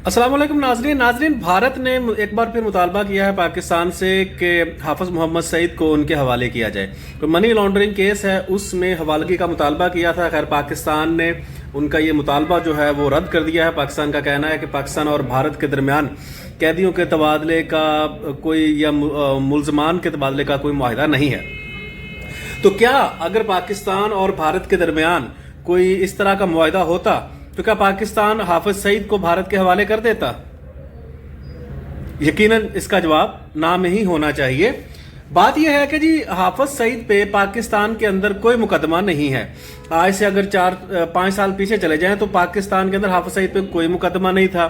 अस्सलाम वालेकुम नाजरीन, भारत ने एक बार फिर मुतालबा किया है पाकिस्तान से कि हाफिज़ मोहम्मद सईद को उनके हवाले किया जाए। तो मनी लॉन्ड्रिंग केस है, उसमें हवालगी का मुतालबा किया था। खैर पाकिस्तान ने उनका ये मुतालबा जो है वो रद्द कर दिया है। पाकिस्तान का कहना है कि पाकिस्तान और भारत के दरमियान कैदियों के तबादले का कोई या मुल्ज़मान के तबादले का कोई मुआहिदा नहीं है। तो क्या अगर पाकिस्तान और भारत के दरमियान कोई इस तरह का मुआहिदा होता तो क्या पाकिस्तान हाफिज सईद को भारत के हवाले कर देता? यकीनन इसका जवाब ना में ही होना चाहिए। बात यह है कि जी हाफिज सईद पे पाकिस्तान के अंदर कोई मुकदमा नहीं है। आज से अगर 4-5 साल पीछे चले जाएं तो पाकिस्तान के अंदर हाफिज सईद पे कोई मुकदमा नहीं था।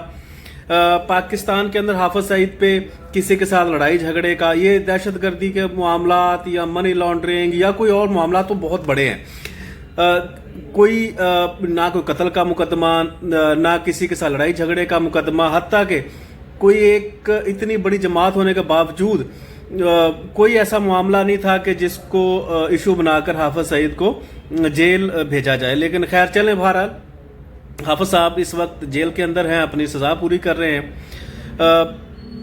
पाकिस्तान के अंदर हाफिज सईद पे किसी के साथ लड़ाई झगड़े का, ये दहशतगर्दी के मामलात या मनी लॉन्ड्रिंग या कोई और मामला तो बहुत बड़े हैं। ना कोई कत्ल का मुकदमा, ना किसी के साथ लड़ाई झगड़े का मुकदमा, हत्ता के कोई एक इतनी बड़ी जमात होने के बावजूद कोई ऐसा मामला नहीं था कि जिसको इशू बनाकर हाफिज सईद को जेल भेजा जाए। लेकिन खैर चलें, बहरहाल हाफिज साहब इस वक्त जेल के अंदर हैं, अपनी सज़ा पूरी कर रहे हैं।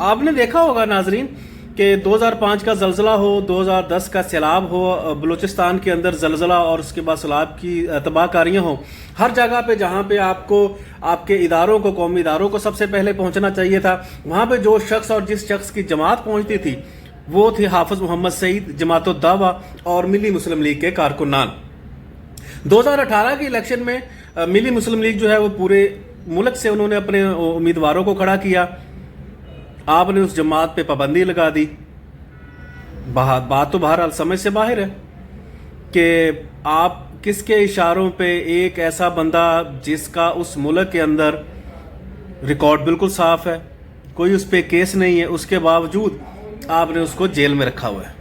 आपने देखा होगा नाजरीन कि 2005 का जलजला हो, 2010 का सैलाब हो, बलूचिस्तान के अंदर जलजला और उसके बाद सैलाब की तबाहकारियां हो, हर जगह पे जहां पे आपको आपके इदारों को, कौमी इदारों को सबसे पहले पहुंचना चाहिए था, वहां पे जो शख्स और जिस शख्स की जमात पहुंचती थी वो थे हाफिज मोहम्मद सईद, जमात उद दावा और मिली मुस्लिम लीग के कारकुनान। 2018 के इलेक्शन में मिली मुस्लिम लीग जो है वो पूरे मुल्क से उन्होंने अपने उम्मीदवारों को खड़ा किया। आपने उस जमात पे पाबंदी लगा दी। बात तो बहरहाल समझ से बाहर है कि आप किसके इशारों पे एक ऐसा बंदा जिसका उस मुल्क के अंदर रिकॉर्ड बिल्कुल साफ है, कोई उस पे केस नहीं है, उसके बावजूद आपने उसको जेल में रखा हुआ है।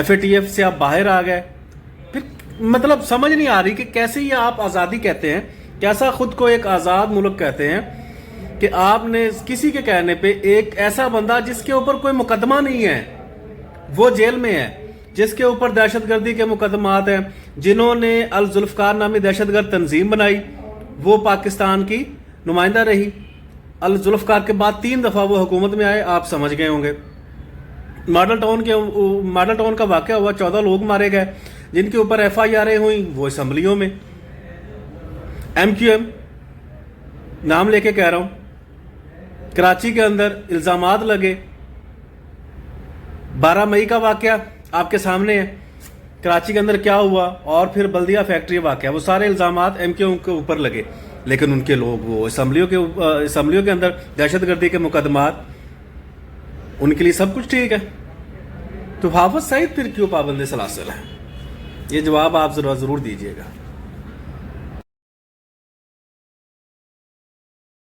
FATF से आप बाहर आ गए। फिर मतलब समझ नहीं आ रही कि कैसे ये आप आज़ादी कहते हैं, कैसा खुद को एक आज़ाद मुल्क कहते हैं कि आपने किसी के कहने पे एक ऐसा बंदा जिसके ऊपर कोई मुकदमा नहीं है वो जेल में है, जिसके ऊपर दहशतगर्दी के मुकदमात हैं, जिन्होंने अल जुल्फकार नामी दहशतगर्द तंजीम बनाई, वो पाकिस्तान की नुमाइंदा रही। अल जुल्फकार के बाद 3 दफ़ा वो हुकूमत में आए, आप समझ गए होंगे। मॉडल टाउन का वाक़या हुआ, 14 लोग मारे गए, जिनके ऊपर FIR हुई वो असम्बलियों में। MQM नाम लेके कह रहा हूं, कराची के अंदर इल्जामात लगे। 12 मई का वाकया आपके सामने है, कराची के अंदर क्या हुआ, और फिर बल्दिया फैक्ट्री वाकया, वो सारे इल्जामात MQM के ऊपर लगे। लेकिन उनके लोग वो असम्बलियों के अंदर दहशतगर्दी के मुकदमात, उनके लिए सब कुछ ठीक है। तो हाफिज सईद फिर क्यों पाबंद सलासिल है? ये जवाब आप जरूर दीजिएगा।